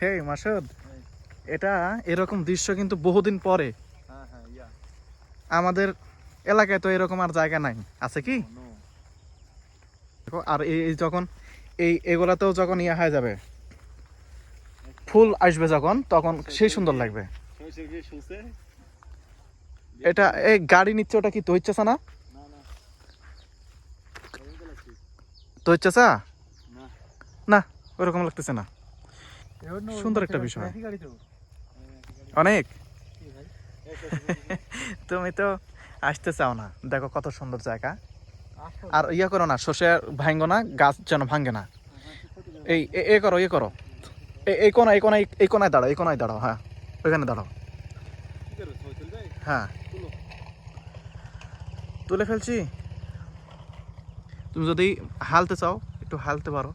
হে মাসুদ, এটা এরকম দৃশ্য কিন্তু বহুদিন পরে। আমাদের এলাকায় তো এরকম আর জায়গা নাই, আছে কি? আর এই যখন এগুলাতেও যখন ইয়া হয়ে যাবে, ফুল আসবে যখন, তখন সেই সুন্দর লাগবে। এটা এই গাড়ি নিচ্ছে, ওটা কি তো ইচ্ছা না? তো ইচ্ছা না, ওরকম লাগতেছে না। সুন্দর একটা বিষয় অনেক। তুমি তো আসতে চাও না, দেখো কত সুন্দর জায়গা। আর ইয়ে করো না, শস্য ভাঙ্গো না, গাছ যেন ভাঙ্গে না। এই এ করো, ইয়ে করো, এই কোনায় দাঁড়াও, এই কোনায় দাঁড়াও। হ্যাঁ, ওইখানে দাঁড়াও। হ্যাঁ, তুলে ফেলছি। তুমি যদি হালতে চাও একটু হালতে পারো।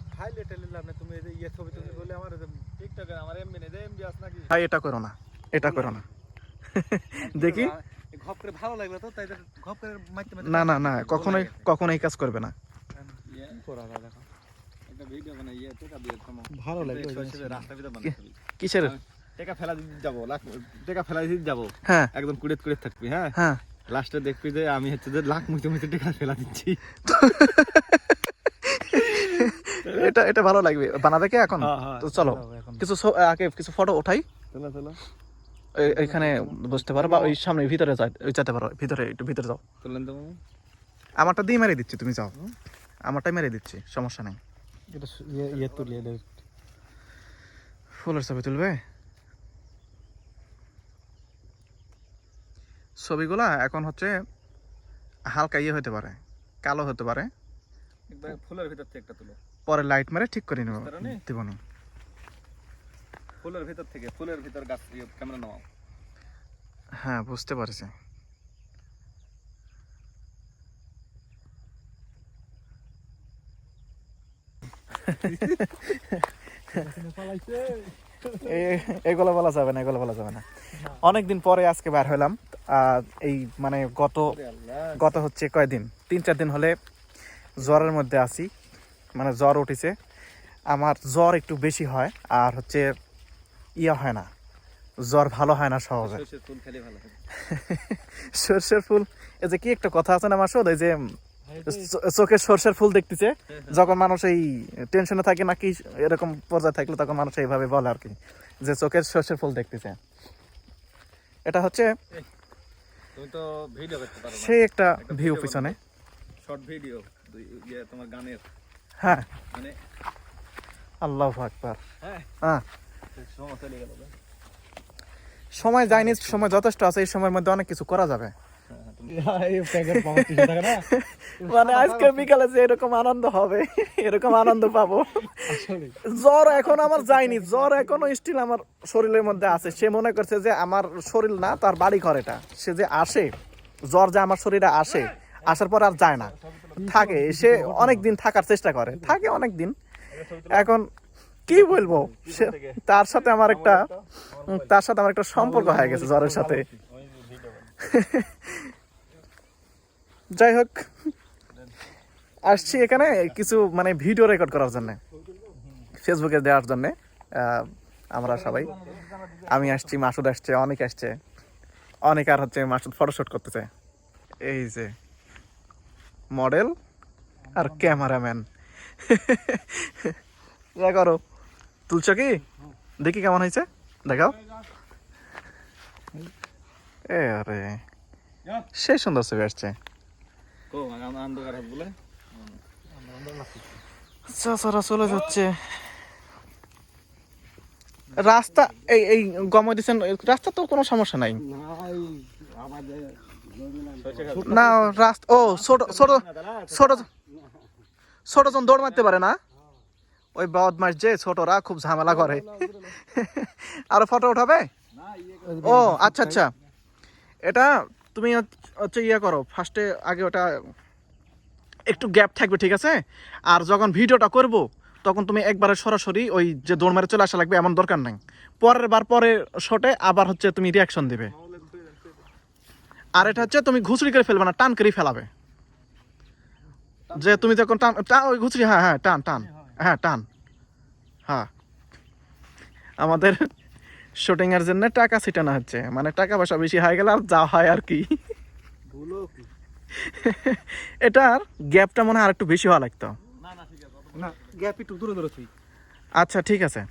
ভাই এটা করো না, এটা করো না। দেখি না না না, কখনোই কাজ করবে না। ভালো লাগে কিসের টাকা ফেলা দিতে যাবো, টাকা ফেলা দিতে যাবো। হ্যাঁ, একদম কুড়েত কুড়েত থাকবি। হ্যাঁ হ্যাঁ, লাস্টে দেখবি যে আমি হচ্ছে যে লাখ মুখে মুখে টাকা ফেলা দিচ্ছি। এটা এটা ভালো লাগবে। বানাবে কে এখন? তো চলো কিছু আগে কিছু ফটো উঠাই। চলো এখানে বসতে পারো, বা ওই সামনে ভিতরে যেতে পারো। ভিতরে একটু ভিতরে যাও। তুলেন তো আমারটা দিয়ে মেরে দিচ্ছি, তুমি যাও। আমারটাই মেরে দিচ্ছি, সমস্যা নেই। ফুলের ছবি তুলবে? ছবিগুলা এখন হচ্ছে হালকা ইয়ে হতে পারে, কালো হতে পারে। ফুলের ভিতর থেকে একটা তুলো, পরে লাইট মেরে ঠিক করে নেব, দেবনি। ফুলের ভিতর থেকে, ফুলের ভিতর গাছ ক্যামেরা নাও। হ্যাঁ, বুঝতে পারছি। এগুলো বলা যাবে না, এগুলো বলা যাবে না। অনেকদিন পরে আজকে বার হলাম। এই মানে গত হচ্ছে কয়দিন, 3-4 দিন হলে জ্বরের মধ্যে আছি। মানে জ্বর উঠেছে আমার। জ্বর একটু বেশি হয়, আর হচ্ছে ইয়া হয় না, জ্বর ভালো হয় না সহজে। সর্ষের ফুল, এই যে কি একটা কথা আছে না মাসুদ, এই যে চোখে সর্ষের ফুল দেখতেছে যখন মানুষ এই টেনশনে থাকে নাকি এরকম পর্যায়ে থাকলে, তখন মানুষ এইভাবে বলে আর কি, যে চোখের সর্ষের ফুল দেখতেছে। এটা হচ্ছে সেই একটা ভিউ পিছনে, শর্ট ভিডিও তোমার গানের। হ্যাঁ, মানে আল্লাহু আকবার। হ্যাঁ, সময় যায়নি, সময় যথেষ্ট আছে। এই সময়ের মধ্যে অনেক কিছু করা যাবে। মানে আজকে বিকালে যে এরকম আনন্দ হবে, এরকম আনন্দ পাবো। জ্বর এখন আমার যায়নি, জ্বর এখনো স্টিল আমার শরীরের মধ্যে আছে। সে মনে করছে যে আমার শরীর না, তার বাড়ি ঘর এটা। সে যে আসে, জ্বর যে আমার শরীরে আসে, আসার পর আর যায় না, থাকে। সে অনেক দিন থাকার চেষ্টা করে, থাকে অনেক দিন। এখন কি বলবো, তার সাথে আমার একটা সম্পর্ক হয়ে গেছে জ্বরের সাথে। যাই হোক, আসছি এখানে কিছু মানে ভিডিও রেকর্ড করার জন্য, ফেসবুকে দেওয়ার জন্য। আমরা সবাই, আমি আসছি, মাসুদ আসছে, অনেক আসছে। অনেক আর হচ্ছে মাসুদ ফটোশুট করতেছে। এই যে মডেল আর ক্যামেরাম্যান। করো, তুলছ কি? দেখি কেমন হয়েছে, দেখাও। আরে সেই সুন্দর ছবি আসছে। চাচারা চলে যাচ্ছে। রাস্তা এই গমে দিচ্ছেন, রাস্তা তো কোনো সমস্যা নাই না। রাস্তা ছোট ছোট ছোট ছোট জন দৌড় মারতে পারে না। ওই বদমাস যে ছোটরা খুব ঝামেলা করে। আরো ফটো উঠাবে? ও আচ্ছা আচ্ছা, এটা তুমি হচ্ছে ইয়ে করো ফার্স্টে, আগে ওটা একটু গ্যাপ থাকবে, ঠিক আছে? আর যখন ভিডিওটা করব, তখন তুমি একবারে সরাসরি ওই যে দৌড় মারে চলে আসা লাগবে এমন দরকার নাই। পরের শটে আবার হচ্ছে তুমি রিয়াকশন দিবে। আর এটা হচ্ছে তুমি ঘুষড়ি করে ফেলবে না, টান করে ফেলাবে। যে তুমি যখন টান ওই ঘুষড়ি, হ্যাঁ হ্যাঁ, টান টান, হ্যাঁ টান, হ্যাঁ। আমাদের শুটিং এর জন্য টাকা ছিটানো হচ্ছে, মানে টাকা পয়সা বেশি হয়ে গেলে আর যা হয় আর কি। এটার গ্যাপটা মনে হয় আর একটু বেশি হওয়া লাগতো। না গ্যাপ একটু দূরে দূরে তুই। আচ্ছা ঠিক আছে,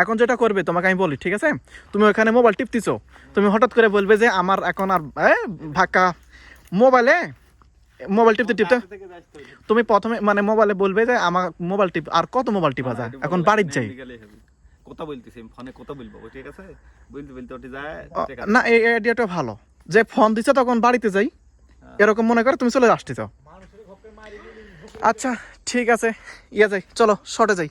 এখন যেটা করবে তোমাকে আমি বলি, ঠিক আছে? তুমি ওখানে মোবাইল টিপতেছো, তুমি হঠাৎ করে বলবে যে আমার এখন আর ভাক্কা মোবাইল টিপতে টিপতে তুমি প্রথমে মানে মোবাইলে বলবে যে আমার মোবাইল টিপ, আর কত মোবাইল টিপা যায়, এখন বাড়ির যাই। কথা বলতেছি আমি ফোনে কথা বলবো, ঠিক আছে? বলতে বলতে ওঠে যায়। না এই আইডিয়াটা ভালো, যে ফোন দিছে তখন বাড়িতে যাই, এরকম মনে করে তুমি চলে আসতে চাও। আচ্ছা ঠিক আছে, ইয়ে যাই, চলো শর্টে যাই।